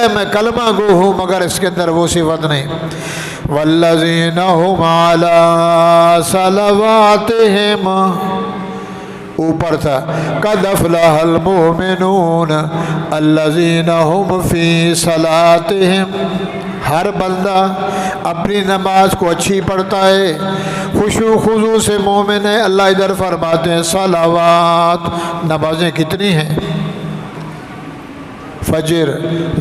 ہے میں کلمہ گو ہوں، مگر اس کے اندر وہ صفت نہیں۔ والذین هم علی صلواتہم، اوپر تھا قد افلح المؤمنون الذین هم فی صلاتہم۔ ہر بندہ اپنی نماز کو اچھی پڑھتا ہے، خشوع خضوع سے مومن ہے۔ اللہ ادھر فرماتے ہیں صلوات، نمازیں کتنی ہیں؟ فجر،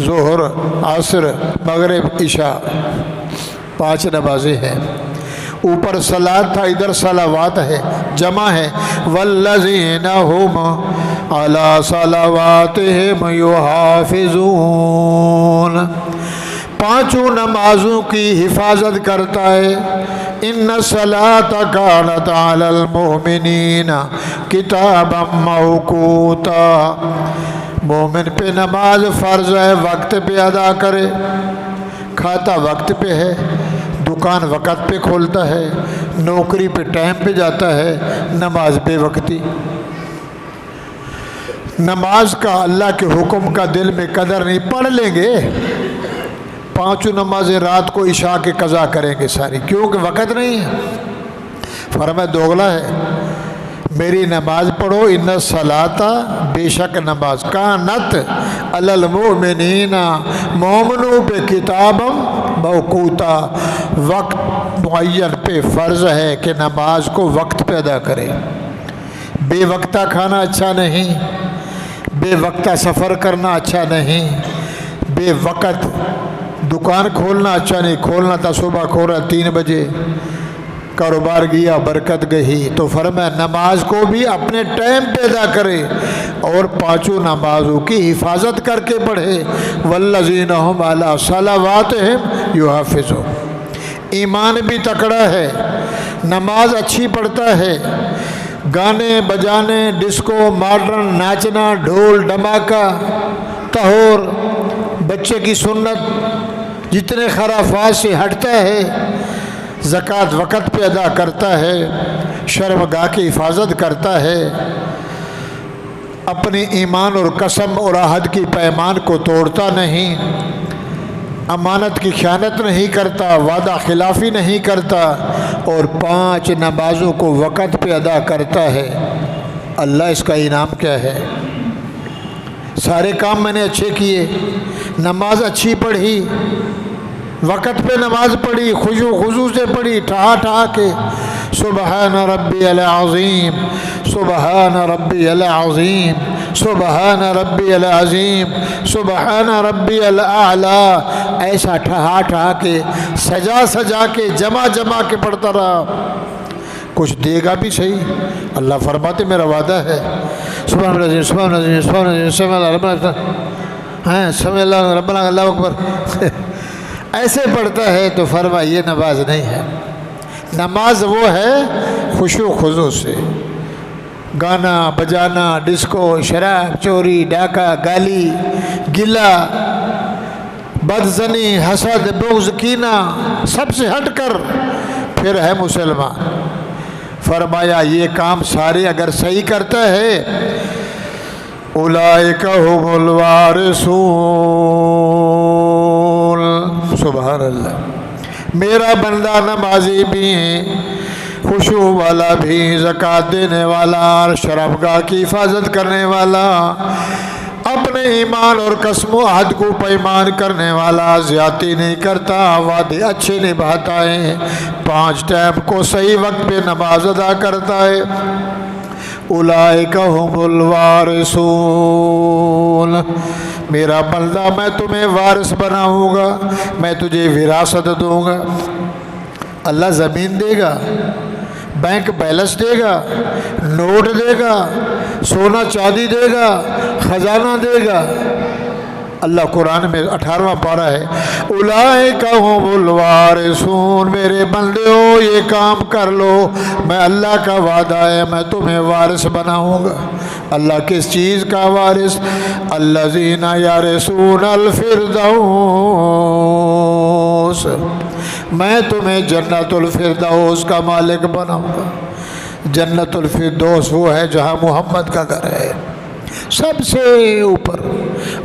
ظہر، عصر، مغرب، عشاء، 5 نمازیں ہیں۔ اوپر صلات تھا، ادھر صلوات ہے، جمع ہے۔ والذین هم علی صلواتہم یحافظون، 5 نمازوں کی حفاظت کرتا ہے۔ ان الصلاۃ کانت علی المؤمنین کتابا موقوتا، مومن پہ نماز فرض ہے، وقت پہ ادا کرے۔ کھاتا وقت پہ ہے، دکان وقت پہ کھولتا ہے، نوکری پہ ٹائم پہ جاتا ہے، نماز بے وقتی۔ نماز کا، اللہ کے حکم کا دل میں قدر نہیں، پڑھ لیں گے 5 نمازیں رات کو عشاء کے قضا کریں گے ساری، کیونکہ وقت نہیں ہے۔ فرمایا دوغلا ہے، میری نماز پڑھو۔ ان الصلاۃ، بے شک نماز، کانت علی المؤمنین، مومنوں پہ کتاب موقوتا، وقت معین پہ فرض ہے کہ نماز کو وقت پہ ادا کرے۔ بے وقتہ کھانا اچھا نہیں، بے وقتہ سفر کرنا اچھا نہیں، بے وقت دکان کھولنا اچھا نہیں۔ کھولنا تھا صبح کھولا 3 بجے، کاروبار گیا، برکت گئی۔ تو فرمایا نماز کو بھی اپنے ٹائم پہ ادا کرے اور 5 نمازوں کی حفاظت کر کے پڑھے۔ والذین هم علی صلواتہم یحافظون، ایمان بھی تکڑا ہے، نماز اچھی پڑھتا ہے، گانے بجانے، ڈسکو، ماڈرن، ناچنا، ڈھول ڈماکہ، طہور، بچے کی سنت، جتنے خرافات سے ہٹتا ہے، زکوٰۃ وقت پہ ادا کرتا ہے، شرمگاہ کی حفاظت کرتا ہے، اپنی ایمان اور قسم اور عہد کی پیمان کو توڑتا نہیں، امانت کی خیانت نہیں کرتا، وعدہ خلافی نہیں کرتا، اور 5 نمازوں کو وقت پہ ادا کرتا ہے۔ اللہ اس کا انعام کیا ہے؟ سارے کام میں نے اچھے کیے، نماز اچھی پڑھی، وقت پہ نماز پڑھی، خشوع خضوع سے پڑھی، ٹھہا کے سبحان ربی العظیم، سبحان ربی العظیم، سبحان ربی العظیم، سبحان ربی الاعلی، ایسا ٹھہا کے سجا کے جمع کے پڑھتا رہا۔ کچھ دے گا بھی صحیح، اللہ فرماتے میرا وعدہ ہے، سبحان اللہ سبحان اللہ سبحان اللہ سبحان اللہ ہاں سبحان اللہ ربنا اللہ اکبر، ایسے پڑھتا ہے تو فرما یہ نماز نہیں ہے۔ نماز وہ ہے خشوع خضوع سے، گانا بجانا، ڈسکو، شراب، چوری، ڈاکہ، گالی، گلہ، بدزنی، حسد، بغض، کینہ، سب سے ہٹ کر پھر ہے مسلمان۔ فرمایا یہ کام سارے اگر صحیح کرتا ہے، اولئک ھم الوارثون، سبحان اللہ، میرا بندہ نمازی بھی ہے، خشوع والا بھی، زکوٰۃ دینے والا، شرمگاہ کی حفاظت کرنے والا، اپنے ایمان اور قسم و عہد کو پیمان کرنے والا، زیادتی نہیں کرتا، وعدے اچھے نبھاتا ہے، 5 ٹائم کو صحیح وقت پہ نماز ادا کرتا ہے۔ اولئک ھم الوارثون، میرا بندہ میں تمہیں وارث بناؤں گا، میں تجھے وراثت دوں گا۔ اللہ زمین دے گا، بینک بیلنس دے گا، نوٹ دے گا، سونا چاندی دے گا، خزانہ دے گا۔ اللہ قرآن میں 18واں پارہ ہے، اولئک ھم الوارثون، میرے بندیو یہ کام کر لو، میں اللہ کا وعدہ ہے میں تمہیں وارث بناؤں گا۔ اللہ کس چیز کا وارث؟ الذین یرثون الفردوس، میں تمہیں جنت الفردوس کا مالک بناؤں گا۔ جنت الفردوس وہ ہے جہاں محمد کا گھر ہے، سب سے اوپر،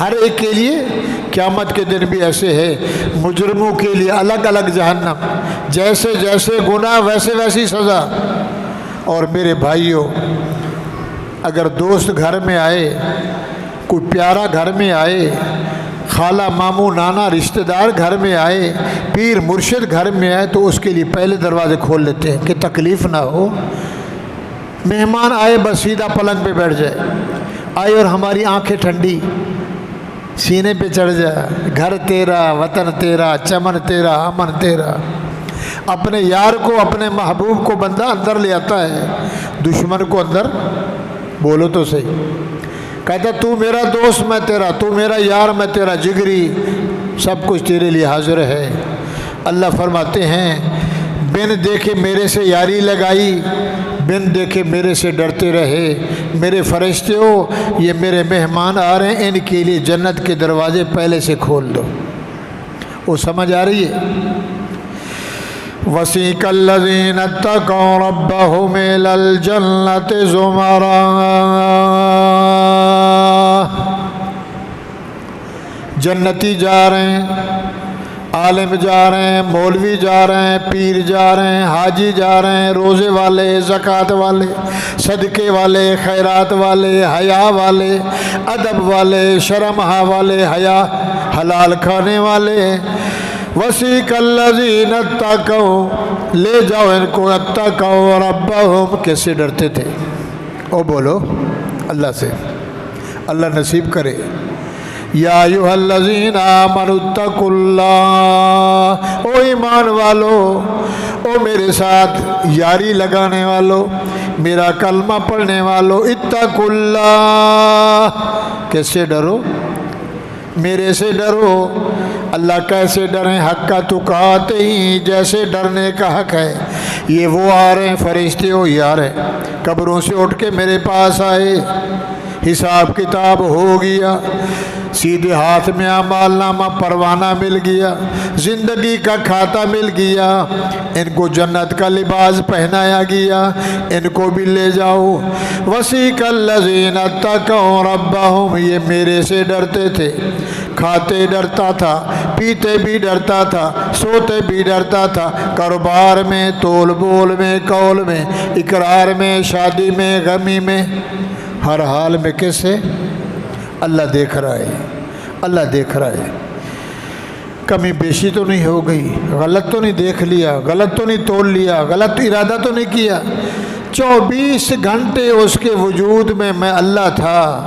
ہر ایک کے لیے قیامت کے دن بھی ایسے ہے، مجرموں کے لیے الگ الگ جہنم، جیسے جیسے گناہ ویسے ویسی سزا۔ اور میرے بھائیوں، اگر دوست گھر میں آئے، کوئی پیارا گھر میں آئے، خالہ ماموں نانا رشتہ دار گھر میں آئے، پیر مرشد گھر میں آئے، تو اس کے لیے پہلے دروازے کھول لیتے ہیں کہ تکلیف نہ ہو۔ مہمان آئے بس سیدھا پلنگ پہ بیٹھ جائے، آئے اور ہماری آنکھیں ٹھنڈی، سینے پہ چڑھ جائے، گھر تیرا، وطن تیرا، چمن تیرا، امن تیرا۔ اپنے یار کو، اپنے محبوب کو بندہ اندر لے آتا ہے، دشمن کو اندر بولو تو صحیح، کہتا تو میرا دوست میں تیرا، تو میرا یار میں تیرا جگری، سب کچھ تیرے لیے حاضر ہے۔ اللہ فرماتے ہیں بن دیکھے میرے سے یاری لگائی، بن دیکھے میرے سے ڈرتے رہے، میرے فرشتے ہو، یہ میرے مہمان آ رہے ہیں، ان کے لیے جنت کے دروازے پہلے سے کھول دو۔ وہ سمجھ آ رہی ہے؟ وَسِيقَ الَّذِينَ اتَّقَوْا رَبَّهُمْ إِلَى الْجَنَّةِ زُمَرًا، جنتی جا رہے ہیں، عالم جا رہے ہیں، مولوی جا رہے ہیں، پیر جا رہے ہیں، حاجی جا رہے ہیں، روزے والے، زکوٰۃ والے، صدقے والے، خیرات والے، حیا والے، ادب والے، شرمحا والے، حیا حلال کھانے والے۔ وسیق الذین اتقوا، لے جاؤ ان کو، اتقوا ربہم، کس سے ڈرتے تھے؟ او بولو اللہ سے، اللہ نصیب کرے۔ یا ایھا الذین آمنوا اتقوا اللہ، او ایمان والو، او میرے ساتھ یاری لگانے والو، میرا کلمہ پڑھنے والو، اتقوا اللہ، کس سے ڈرو؟ میرے سے ڈرو۔ اللہ کیسے ڈریں؟ حق کا تقاتے ہی، جیسے ڈرنے کا حق ہے۔ یہ وہ آ رہے ہیں فرشتے ہو یار ہیں، قبروں سے اٹھ کے میرے پاس آئے، حساب کتاب ہو گیا، سیدھے ہاتھ میں اعمال نامہ پروانہ مل گیا، زندگی کا کھاتا مل گیا، ان کو جنت کا لباس پہنایا گیا، ان کو بھی لے جاؤ۔ وسیق الذین اتقوا ربہم، یہ میرے سے ڈرتے تھے، کھاتے ڈرتا تھا، پیتے بھی ڈرتا تھا، سوتے بھی ڈرتا تھا، کاروبار میں، تول بول میں، قول میں، اقرار میں، شادی میں، غمی میں، ہر حال میں کس ہے؟ اللہ دیکھ رہا ہے، اللہ دیکھ رہا ہے۔ کمی بیشی تو نہیں ہو گئی، غلط تو نہیں دیکھ لیا، غلط تو نہیں تول لیا، غلط ارادہ تو نہیں کیا۔ 24 گھنٹے اس کے وجود میں اللہ تھا۔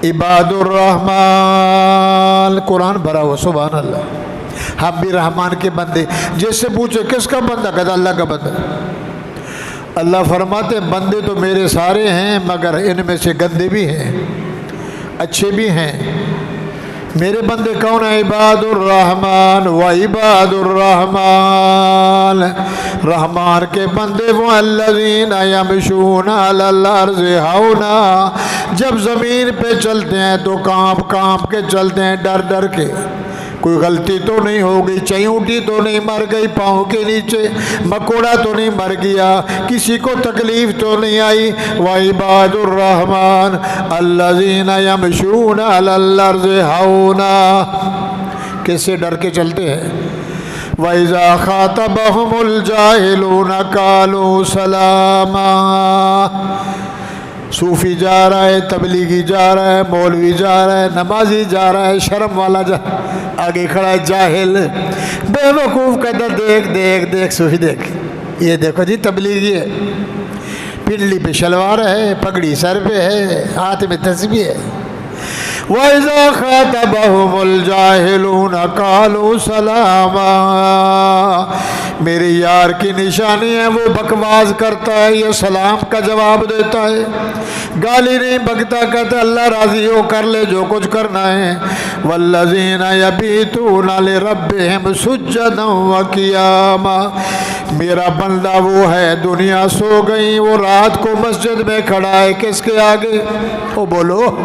عباد الرحمن، قرآن بھرا ہوا، سبحان اللہ۔ ہم بھی رحمان کے بندے، جس سے پوچھو کس کا بندہ، کہتا اللہ کا بندہ۔ اللہ فرماتے ہیں بندے تو میرے سارے ہیں، مگر ان میں سے گندے بھی ہیں، اچھے بھی ہیں۔ میرے بندے کون ہیں؟ عباد الرحمن و عباد الرحمن، رحمان کے بندے وہ الذین یمشون علی الارض ہونا، جب زمین پہ چلتے ہیں تو کانپ کانپ کے چلتے ہیں، ڈر ڈر کے۔ کوئی غلطی تو نہیں ہو گئی، چیونٹی تو نہیں مر گئی پاؤں کے نیچے، مکوڑا تو نہیں مر گیا، کسی کو تکلیف تو نہیں آئی۔ وعباد الرحمن الذین یمشون علی الارض ہونا، کس سے ڈر کے چلتے ہیں؟ وَإِذَا خَاطَبَهُمُ الْجَاهِلُونَ قَالُوا سَلَامًا۔ صوفی جا رہا ہے، تبلیغی جا رہا ہے، مولوی جا رہا ہے، نمازی جا رہا ہے، شرم والا آگے کھڑا ہے، جاہل بے وقوف کہتا دیکھ دیکھ دیکھ، صوفی دیکھ، یہ دیکھو جی تبلیغی ہے، پنڈلی پہ شلوار ہے، پگڑی سر پہ ہے، ہاتھ میں تسبیح ہے۔ وَإِذَا خَاطَبَهُمُ الْجَاهِلُونَ قَالُوا سَلَامًا، میرے یار کی نشانی ہے، وہ بکواس کرتا ہے، یہ سلام کا جواب دیتا ہے، گالی نہیں بکتا، کہتا اللہ راضی ہو کر لے جو کچھ کرنا ہے۔ وَالَّذِينَ يَبِيتُونَ لِرَبِّهِمْ سُجَّدًا وَقِيَامًا، میرا بندہ وہ ہے، دنیا سو گئی، وہ رات کو مسجد میں کھڑا ہے، کس کے آگے؟ وہ بولو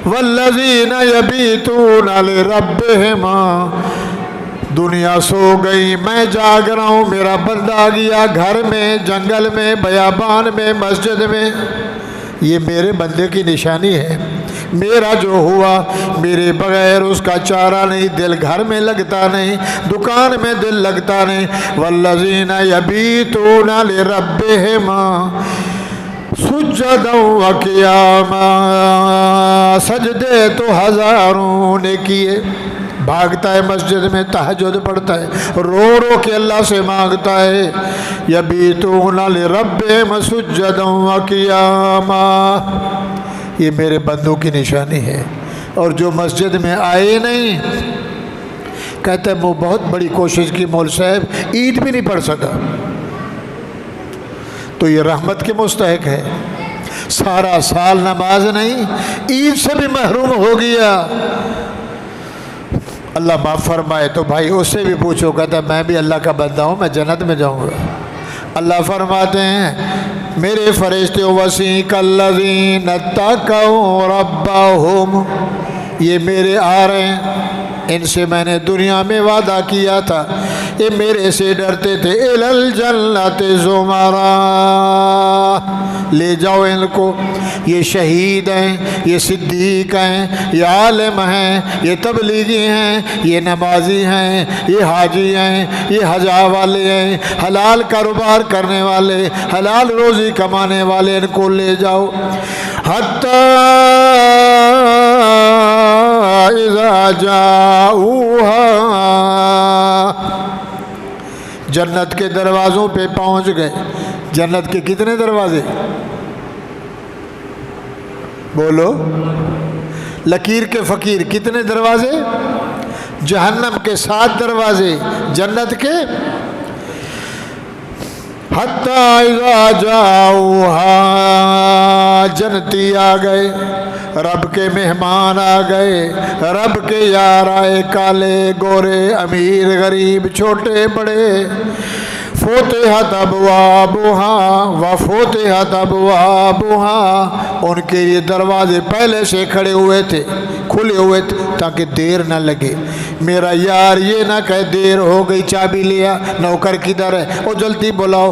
والذین یبیتون لربہم، دنیا سو گئی، میں جاگ رہا ہوں، میرا بندہ آ گیا، گھر میں، جنگل میں، بیابان میں، مسجد میں۔ یہ میرے بندے کی نشانی ہے میرا جو ہوا میرے بغیر اس کا چارہ نہیں، دل گھر میں لگتا نہیں، دکان میں دل لگتا نہیں۔ والذین یبیتون لربہم سجدا وقیاما، سجدے تو ہزاروں نے کیے، بھاگتا ہے مسجد میں، تہجد پڑھتا ہے، رو رو کے اللہ سے مانگتا ہے۔ یبیتون لربہم سجدا وقیاما، یہ میرے بندوں کی نشانی ہے۔ اور جو مسجد میں آئے نہیں، کہتا ہے وہ بہت بڑی کوشش کی مول صاحب، عید بھی نہیں پڑھ سکا، تو یہ رحمت کے مستحق ہے۔ سارا سال نماز نہیں، عید سے بھی محروم ہو گیا، اللہ معاف فرمائے۔ تو بھائی اس سے بھی پوچھو، کہتا ہے میں بھی اللہ کا بندہ ہوں، میں جنت میں جاؤں گا۔ اللہ فرماتے ہیں میرے فرشتے وسیق الذین اتقوا ربہم، یہ میرے آ رہے ہیں، ان سے میں نے دنیا میں وعدہ کیا تھا، یہ میرے سے ڈرتے تھے۔ الی الجنت زمرا، لے جاؤ ان کو، یہ شہید ہیں، یہ صدیق ہیں، یہ عالم ہیں، یہ تبلیغی ہیں، یہ نمازی ہیں، یہ حاجی ہیں، یہ حجا والے ہیں، حلال کاروبار کرنے والے، حلال روزی کمانے والے، ان کو لے جاؤ۔ حتی اذا جاؤوہا، جنت کے دروازوں پہ پہنچ گئے۔ جنت کے کتنے دروازے؟ بولو، لکیر کے فقیر کتنے دروازے؟ جہنم کے 7 دروازے، جنت کے حتی اذا جاؤوہا، جنتی آ گئے، رب کے مہمان آ گئے، رب کے یار آئے، کالے گورے، امیر غریب، چھوٹے بڑے۔ فتحت ابوابها وفتحت ابوابها، ان کے یہ دروازے پہلے سے کھڑے ہوئے تھے، کھلے ہوئے تھے تاکہ دیر نہ لگے۔ میرا یار یہ نہ کہے دیر ہو گئی، چابی لیا، نوکر کدھر ہے، وہ جلدی بلاؤ،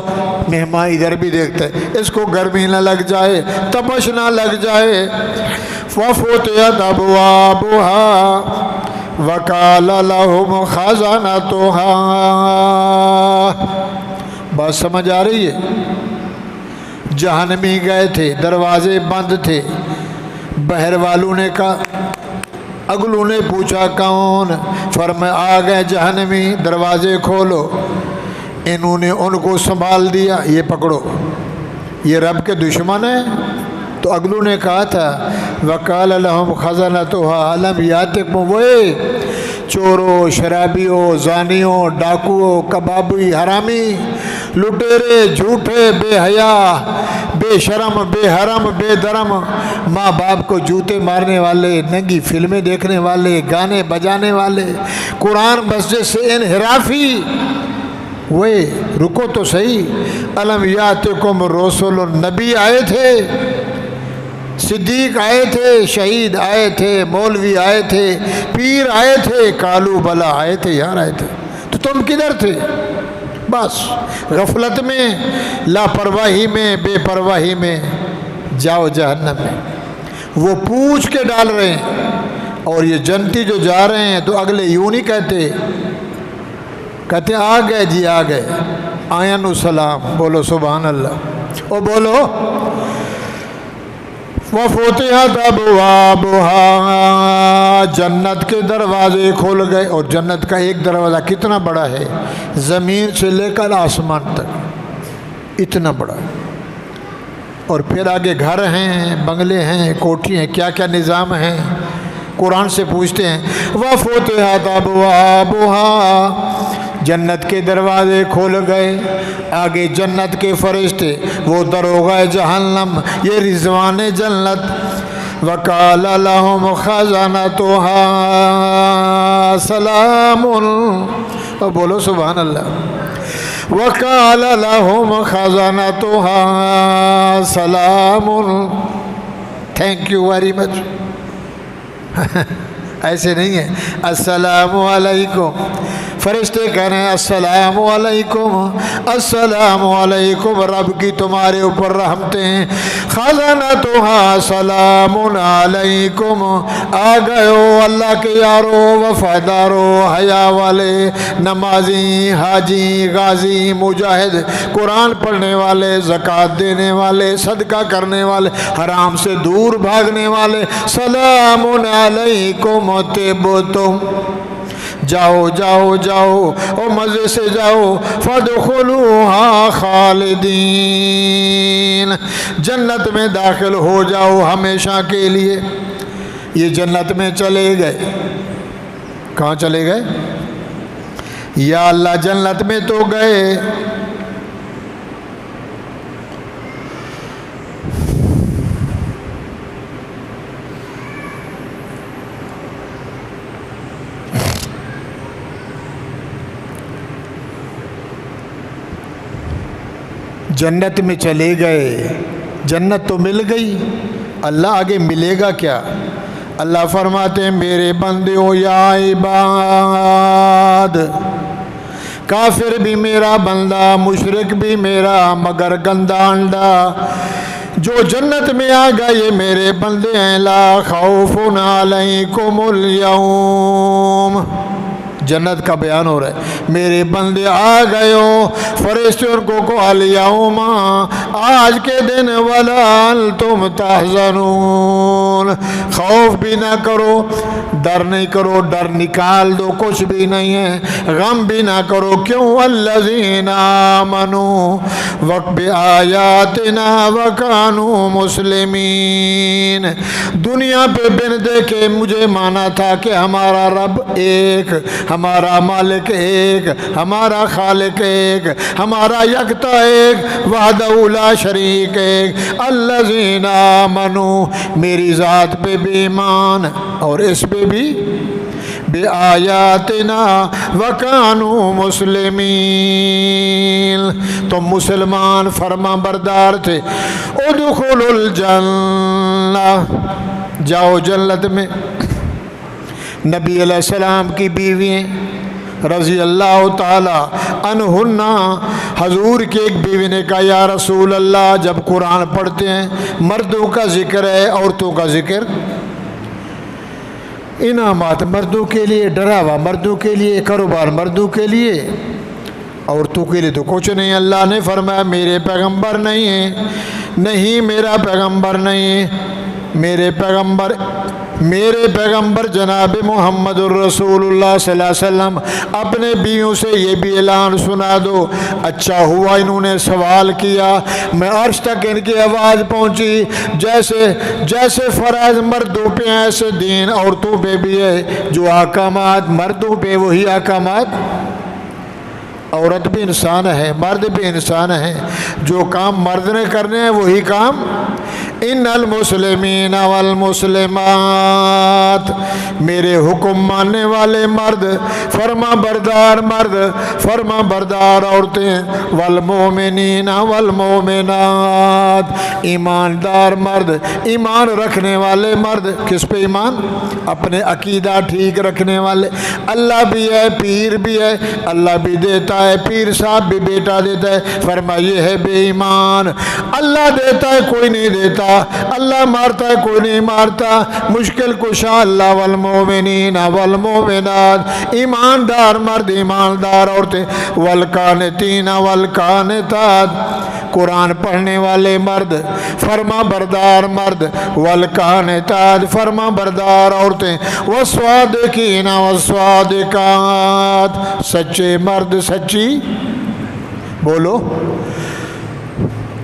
مہمان ادھر بھی دیکھتا ہے، اس کو گرمی نہ لگ جائے، تپش نہ لگ جائے۔ وفتحت ابوابها وقال لهم خزنتها، بات سمجھ آ رہی ہے؟ جہنمی گئے تھے، دروازے بند تھے، بحر والوں نے کہا، اگلوں نے پوچھا کون؟ فرمایا آ گئے جہنمی، دروازے کھولو۔ انہوں نے ان کو سنبھال دیا، یہ پکڑو، یہ رب کے دشمن ہیں۔ تو اگلوں نے کہا تھا وقال لهم خزنتها الم یاتکم، وہ چوروں، شرابیوں، زانیوں، ڈاکوؤں، کبابی، حرامی، لٹیرے، جھوٹے، بے حیا، بے شرم، بے حرم، بے درم، ماں باپ کو جوتے مارنے والے، ننگی فلمیں دیکھنے والے، گانے بجانے والے، قرآن مسجد سے انحرافی، وہ رکو تو صحیح، الم یاتکم رسول، نبی آئے تھے، صدیق آئے تھے، شہید آئے تھے، مولوی آئے تھے، پیر آئے تھے، کالو بلا آئے تھے، یار آئے تھے، تو تم کدھر تھے؟ بس غفلت میں، لاپرواہی میں، بے پرواہی میں، جاؤ جہنم میں۔ وہ پوچھ کے ڈال رہے ہیں، اور یہ جنتی جو جا رہے ہیں تو اگلے یوں نہیں کہتے آ گئے جی، آ گئے، آئین السلام، بولو سبحان اللہ، اور بولو وفتحت ابوابها، جنت کے دروازے کھول گئے۔ اور جنت کا ایک دروازہ کتنا بڑا ہے، زمین سے لے کر آسمان تک، اتنا بڑا۔ اور پھر آگے گھر ہیں، بنگلے ہیں، کوٹھی ہیں، کیا کیا نظام ہیں، قرآن سے پوچھتے ہیں۔ وفتحت ابوابها، جنت کے دروازے کھول گئے، آگے جنت کے فرشتے، وہ دروغہ جہنم، یہ رضوان جنت۔ وقال لهم خزنتها سلام، اور بولو سبحان اللہ، وقال لهم خزنتها سلام، تھینک یو ویری مچ، ایسے نہیں ہے السلام علیکم، فرشتے کہہ رہے ہیں السلام علیکم السلام علیکم، رب کی تمہارے اوپر رحمتیں ہیں، خزانتہا سلام علیکم، آ گئے ہو اللہ کے یارو وفادارو، حیا والے، نمازی، حاجی، غازی، مجاہد، قرآن پڑھنے والے، زکوٰۃ دینے والے، صدقہ کرنے والے، حرام سے دور بھاگنے والے، سلام علیکم طبتم، جاؤ جاؤ جاؤ اور مزے سے جاؤ، فادخلوها خالدین، جنت میں داخل ہو جاؤ ہمیشہ کے لیے۔ یہ جنت میں چلے گئے، کہاں چلے گئے؟ یا اللہ جنت میں تو گئے، جنت میں چلے گئے، جنت تو مل گئی، اللہ آگے ملے گا کیا؟ اللہ فرماتے ہیں میرے بندے ہو یا عباد، کافر بھی میرا بندہ، مشرک بھی میرا، مگر گندا انڈا، جو جنت میں آ گئے یہ میرے بندے ہیں، لا خوف علیکم اليوم، جنت کا بیان ہو رہا ہے، میرے بندے آ گئے ہو، فرشتے ان کو الیوم، آج کے دن، ولا انتم تحزنون، خوف بھی نہ کرو، ڈر نہیں کرو، ڈر نکال دو، کچھ بھی نہیں ہے، غم بھی نہ کرو، کیوں؟ الذین آمنوا بآیاتنا وکانوا مسلمین، دنیا پہ بن دیکھے مجھے مانا تھا کہ ہمارا رب ایک، ہمارا مالک ایک، ہمارا خالق ایک، ہمارا یکتا ایک، وحدہ لا شریک ایک، الذین آمنوا، میری ذات پہ بھی ایمان اور اس پہ بھی بآیاتنا وکانوا مسلمین، تو مسلمان فرما بردار تھے، ادخلوا الجنہ، جاؤ جنت میں۔ نبی علیہ السلام کی بیوییں رضی اللہ تعالی عنہن، حضور کی ایک بیوی نے کہا یا رسول اللہ جب قرآن پڑھتے ہیں مردوں کا ذکر ہے، عورتوں کا ذکر، انعامات مردوں کے لیے، ڈراوا مردوں کے لیے، کاروبار مردوں کے لیے، عورتوں کے لیے تو کچھ نہیں۔ اللہ نے فرمایا میرے پیغمبر نہیں ہیں، نہیں میرا پیغمبر نہیں ہے، میرے پیغمبر جناب محمد الرسول اللہ صلی اللہ علیہ وسلم، اپنے بیویوں سے یہ بھی اعلان سنا دو، اچھا ہوا انہوں نے سوال کیا، میں عرش تک ان کی آواز پہنچی، جیسے فرائض مردوں پہ ایسے دین عورتوں پہ بھی ہے، جو احکامات مردوں پہ وہی احکامات، عورت بھی انسان ہے، مرد بھی انسان ہے، جو کام مرد نے کرنے ہیں وہی کام، ان المسلمین والمسلمات، میرے حکم ماننے والے مرد، فرما بردار مرد، فرما بردار عورتیں، والمؤمنین والمؤمنات، ایماندار مرد، ایمان رکھنے والے مرد، کس پہ ایمان؟ اپنے عقیدہ ٹھیک رکھنے والے، اللہ بھی ہے پیر بھی ہے، اللہ بھی دیتا ہے، پیر صاحب بھی بیٹا دیتا ہے، فرما یہ ہے بے ایمان، اللہ دیتا ہے کوئی نہیں دیتا، اللہ مارتا ہے کوئی نہیں مارتا، مشکل کشا اللہ، والمؤمنین والمؤمنات، ایماندار مرد ایماندار عورتیں، والقانتین والقانتات، قرآن پڑھنے والے مرد، فرما بردار مرد، والقانتات، فرما بردار عورتیں، والصادقین والصادقات، سچے مرد سچی، بولو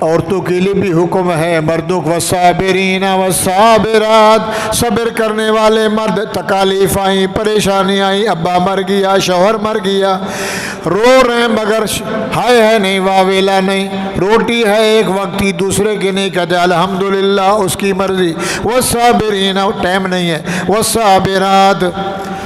عورتوں کے لیے بھی حکم ہے، مردوں کو والصابرین والصابرات، صبر کرنے والے مرد، تکالیف آئیں پریشانی آئیں، ابا مر گیا شوہر مر گیا، رو رہے ہیں مگر ہائے ہے نہیں واویلا نہیں، روٹی ہے ایک وقت کی دوسرے کی نہیں کہتے الحمدللہ اس کی مرضی، والصابرین ٹائم نہیں ہے، والصابرات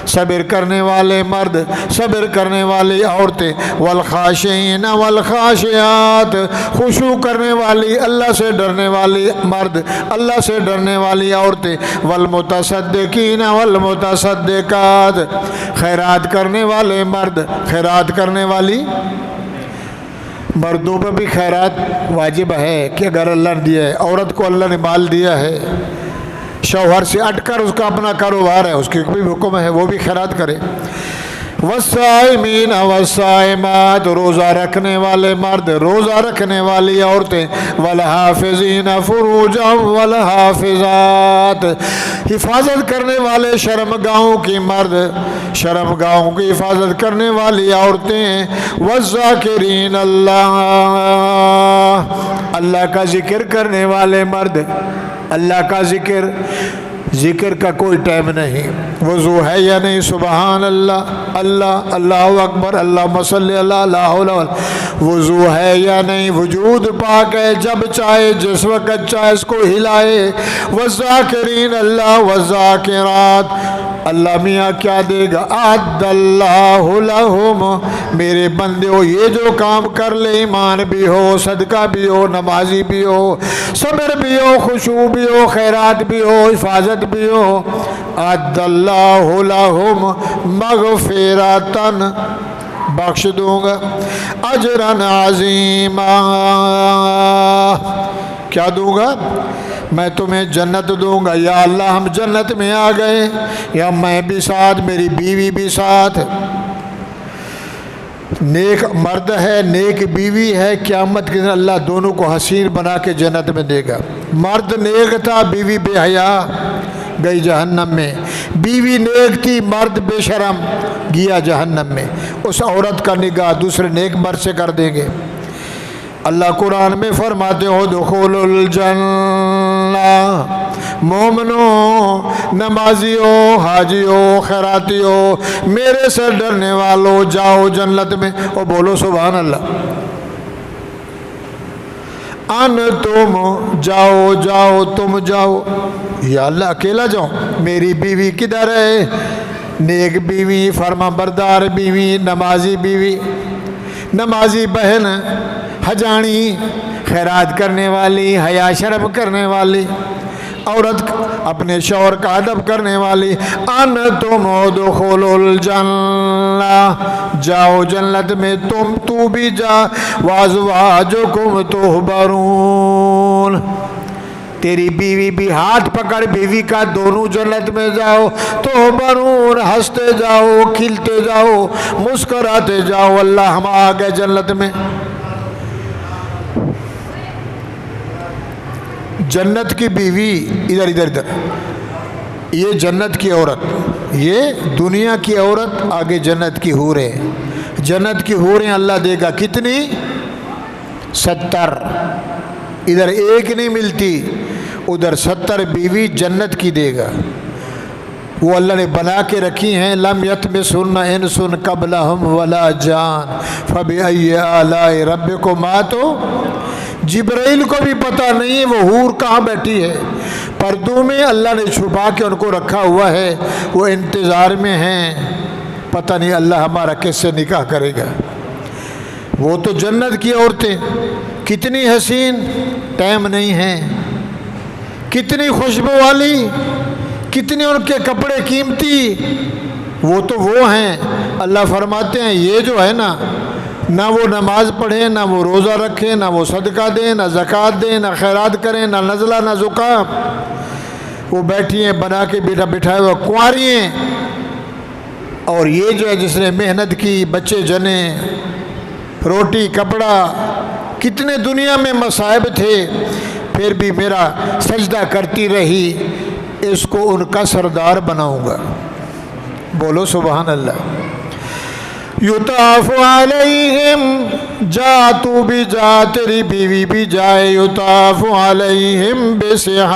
صبر کرنے والے مرد، صبر کرنے والی عورتیں، والخاشعین والخاشعات، خشوع کرنے والی اللہ سے ڈرنے والی مرد، اللہ سے ڈرنے والی عورتیں، والمتصدقین والمتصدقات، خیرات کرنے والے مرد، خیرات کرنے والی مردوں پر بھی خیرات واجب ہے کہ اگر اللہ نے دیا ہے، عورت کو اللہ نے مال دیا ہے، شوہر سے اٹ کر اس کا اپنا کاروبار ہے، اس کے بھی حکم ہے وہ بھی خیرات کرے۔ والصائمین والصائمات، روزہ رکھنے والے مرد، روزہ رکھنے والی عورتیں، والحافظین فروجہم والحافظات، حفاظت کرنے والے شرمگاہوں کی مرد، شرمگاہوں کی حفاظت کرنے والی عورتیں، والذاکرین اللہ، اللہ کا ذکر کرنے والے مرد، اللہ کا ذکر، ذکر کا کوئی ٹائم نہیں، وضو ہے یا نہیں، سبحان اللہ، اللہ اللہ اکبر، اللہم صلی اللہ، لا حول ولا، وضو ہے یا نہیں، وجود پاک ہے، جب چاہے جس وقت چاہے اس کو ہلائے۔ والذاکرین اللہ والذاکرات، اللہ میاں کیا دے گا، اعد اللہ لہم، میرے بندے ہو یہ جو کام کر لے، ایمان بھی ہو، صدقہ بھی ہو، نمازی بھی ہو، صبر بھی ہو، خشوع بھی ہو، خیرات بھی ہو، حفاظت بھی ہو، اعد اللہ لہم مغفرتاً، بخش دوں گا، اجراً عظیما، کیا دوں گا، میں تمہیں جنت دوں گا۔ یا اللہ ہم جنت میں آ گئے، یا میں بھی ساتھ، میری بیوی بھی ساتھ، نیک مرد ہے، نیک بیوی ہے، قیامت کے دن اللہ دونوں کو حسین بنا کے جنت میں دے گا۔ مرد نیک تھا، بیوی بے حیا، گئی جہنم میں، بیوی نیک تھی، مرد بے شرم، گیا جہنم میں، اس عورت کا نگاہ دوسرے نیک مرد سے کر دیں گے۔ اللہ قرآن میں فرماتے ہو دخول الجنہ، مومنو، نمازیو، حاجیو، خیراتیو، میرے سے ڈرنے والو، جاؤ جنت میں، اور بولو سبحان اللہ۔ ان تم جاؤ، جاؤ تم جاؤ، یا اللہ اکیلا جاؤ، میری بیوی کدھر ہے، نیک بیوی، فرما بردار بیوی، نمازی بیوی، نمازی بہن، حجانی، خیرات کرنے والی، حیا شرم کرنے والی عورت، اپنے شوہر کا ادب کرنے والی، ان تم ادخلوا الجنہ، جاؤ جنت میں، تم تو بھی جا، وازواجکم تحبرون، تیری بیوی بھی ہاتھ پکڑ بیوی کا، دونوں جنت میں جاؤ، تحبرون، ہنستے جاؤ، کھلتے جاؤ، مسکراتے جاؤ، اللہ ہم آ گئے جنت میں۔ جنت کی بیوی، ادھر ادھر ادھر، یہ جنت کی عورت، یہ دنیا کی عورت، آگے جنت کی حوریں، جنت کی حوریں اللہ دے گا کتنی، 70، ادھر ایک نہیں ملتی، ادھر 70 بیوی جنت کی دے گا، وہ اللہ نے بنا کے رکھی ہیں، لم یطمثہن انس قبلہم ولا جان فبأی آلاء ربکما، تو جبرائیل کو بھی پتہ نہیں ہے وہ حور کہاں بیٹھی ہے، پردوں میں اللہ نے چھپا کے ان کو رکھا ہوا ہے، وہ انتظار میں ہیں، پتہ نہیں اللہ ہمارا کس سے نکاح کرے گا۔ وہ تو جنت کی عورتیں کتنی حسین، ٹائم نہیں ہے، کتنی خوشبو والی، کتنے ان کے کپڑے قیمتی، وہ تو وہ ہیں۔ اللہ فرماتے ہیں یہ جو ہے نا، نہ وہ نماز پڑھیں، نہ وہ روزہ رکھیں، نہ وہ صدقہ دیں، نہ زکوٰۃ دیں، نہ خیرات کریں، نہ نزلہ، نہ زکام، وہ بیٹھی ہیں بنا کے بٹھائے ہوئے، کنواری ہیں، اور یہ جو ہے جس نے محنت کی، بچے جنے، روٹی کپڑا، کتنے دنیا میں مصائب تھے، پھر بھی میرا سجدہ کرتی رہی، اس کو ان کا سردار بناؤں گا، بولو سبحان اللہ۔ یطاف علیہم، جا تو بھی جا، تیری بیوی بھی جائے، یطاف علیہم بصحاف،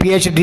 PhD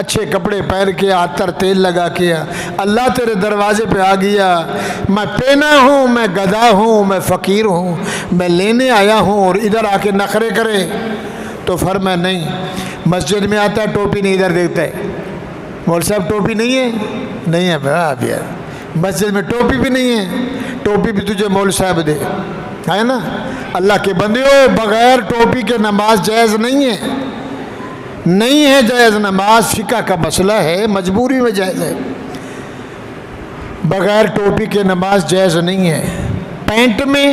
اچھے کپڑے پہن کے عطر تیل لگا کے اللہ تیرے دروازے پہ آ گیا، میں پینا ہوں، میں گدھا ہوں، میں فقیر ہوں، میں لینے آیا ہوں، اور ادھر آ کے نخرے کرے؟ تو فرمایا نہیں، مسجد میں آتا ہے ٹوپی نہیں ادھر دیکھتا ہے، مول صاحب ٹوپی نہیں ہے، نہیں ہے بھائی، مسجد میں ٹوپی بھی نہیں ہے، ٹوپی بھی تجھے مول صاحب دے، ہے نا؟ اللہ کے بندیوں، بغیر ٹوپی کے نماز جائز نہیں ہے، نہیں ہے جائز نماز، فقہ کا مسئلہ ہے، مجبوری میں جائز ہے، بغیر ٹوپی کے نماز جائز نہیں ہے۔ پینٹ میں،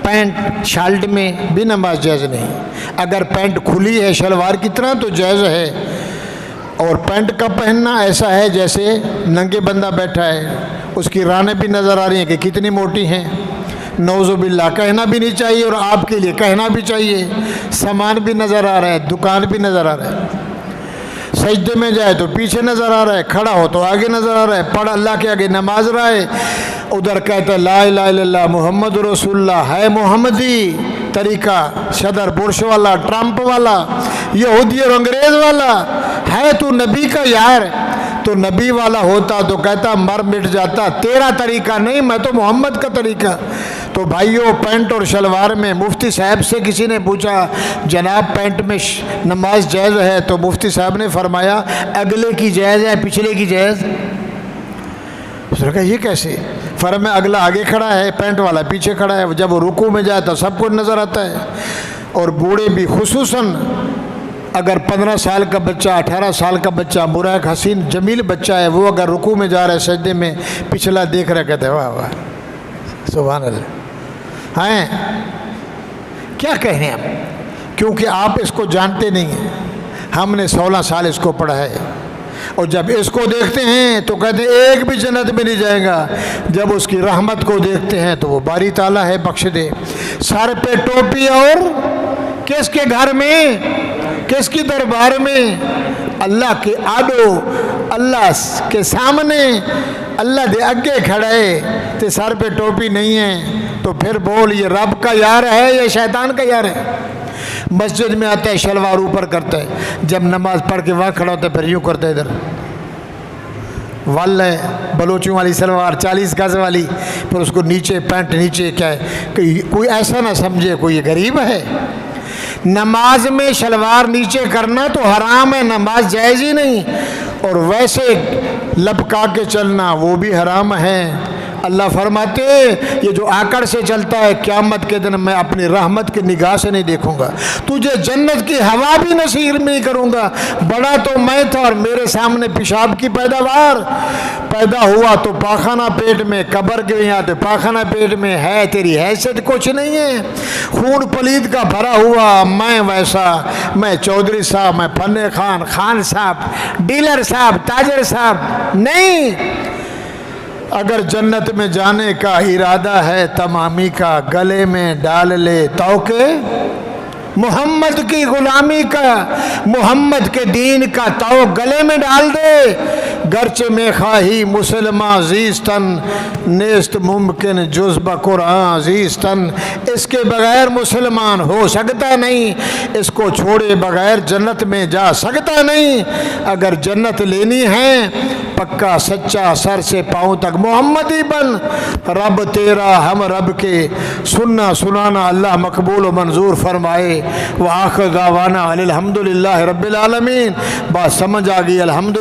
پینٹ شالٹ میں بھی نماز جائز نہیں، اگر پینٹ کھلی ہے شلوار کی طرح تو جائز ہے، اور پینٹ کا پہننا ایسا ہے جیسے ننگے بندہ بیٹھا ہے، اس کی رانیں بھی نظر آ رہی ہیں کہ کتنی موٹی ہیں، نعوذ باللہ، کہنا بھی نہیں چاہیے اور آپ کے لیے کہنا بھی چاہیے، سامان بھی نظر آ رہا ہے، دکان بھی نظر آ رہا ہے، سجدے میں جائے تو پیچھے نظر آ رہا ہے، کھڑا ہو تو آگے نظر آ رہا ہے، پڑھ اللہ کے آگے نماز رہا ہے، ادھر کہتا ہے لا الہ الا اللہ محمد رسول اللہ، ہے محمدی طریقہ، صدر بورش والا، ٹرمپ والا، یہودی اور انگریز والا، ہے تو نبی کا یار، تو نبی والا ہوتا تو کہتا مر مٹ جاتا، تیرا طریقہ نہیں، میں تو محمد کا طریقہ۔ تو بھائیوں، پینٹ اور شلوار میں مفتی صاحب سے کسی نے پوچھا جناب پینٹ میں نماز جائز ہے؟ تو مفتی صاحب نے فرمایا اگلے کی جائز ہے، پچھلے کی جائز؟ اس نے کہا یہ کیسے؟ فرمایا اگلا آگے کھڑا ہے، پینٹ والا پیچھے کھڑا ہے، جب وہ رکوع میں جائے تو سب کو نظر آتا ہے، اور بوڑھے بھی، خصوصاً اگر 15 سال کا بچہ، 18 سال کا بچہ، مراق حسین جمیل بچہ ہے، وہ اگر رکوع میں جا رہا ہے سجدے میں، پچھلا دیکھ رہا ہے، کہتے ہیں واہ واہ سبحان اللہ، ہیں کیا کہیں ہم، کیونکہ آپ اس کو جانتے نہیں ہیں، ہم نے 16 سال اس کو پڑھا ہے، اور جب اس کو دیکھتے ہیں تو کہتے ہیں ایک بھی جنت میں نہیں جائے گا، جب اس کی رحمت کو دیکھتے ہیں تو وہ باری تعالیٰ ہے، بخش دے۔ سر پہ ٹوپی، اور کس کے گھر میں، کس کی دربار میں؟ اللہ کے آڈو، اللہ کے سامنے، اللہ دے اگے کھڑے تے سر پہ ٹوپی نہیں ہے، تو پھر بول یہ رب کا یار ہے یا شیطان کا یار ہے؟ مسجد میں آتا ہے شلوار اوپر کرتا ہے، جب نماز پڑھ کے وہاں کھڑا ہوتا ہے پھر یوں کرتا ہے ادھر، واللہ بلوچوں والی سلوار 40 گز والی، پھر اس کو نیچے پینٹ نیچے، کیا ہے کہ کوئی ایسا نہ سمجھے کوئی غریب ہے۔ نماز میں شلوار نیچے کرنا تو حرام ہے، نماز جائز ہی نہیں، اور ویسے لپکا کے چلنا وہ بھی حرام ہے۔ اللہ فرماتے یہ جو آکڑ سے چلتا ہے قیامت کے دن میں اپنی رحمت کی نگاہ سے نہیں دیکھوں گا، تجھے جنت کی ہوا بھی نصیب نہیں کروں گا، بڑا تو میں تھا اور میرے سامنے پیشاب کی پیداوار، پیدا ہوا تو پاخانہ پیٹ میں، قبر گیا تو پاخانہ پیٹ میں ہے، تیری حیثیت کچھ نہیں ہے، خون پلید کا بھرا ہوا، میں ویسا، میں چودھری صاحب، میں فنے خان، خان صاحب، ڈیلر صاحب، تاجر صاحب نہیں۔ اگر جنت میں جانے کا ارادہ ہے تمامی کا، گلے میں ڈال لے توقع محمد کی غلامی کا، محمد کے دین کا تو گلے میں ڈال دے، گرچہ میں خواہی مسلمہ زیستن، نیست ممکن جز بقرآن زیستن، اس کے بغیر مسلمان ہو سکتا نہیں، اس کو چھوڑے بغیر جنت میں جا سکتا نہیں۔ اگر جنت لینی ہے پکا سچا سر سے پاؤں تک محمدی بن، رب تیرا ہم رب کے، سننا سنانا اللہ مقبول و منظور فرمائے۔ وآخر دعوانا الحمدللہ رب العالمین۔ بات سمجھ آ گئی؟ الحمدللہ۔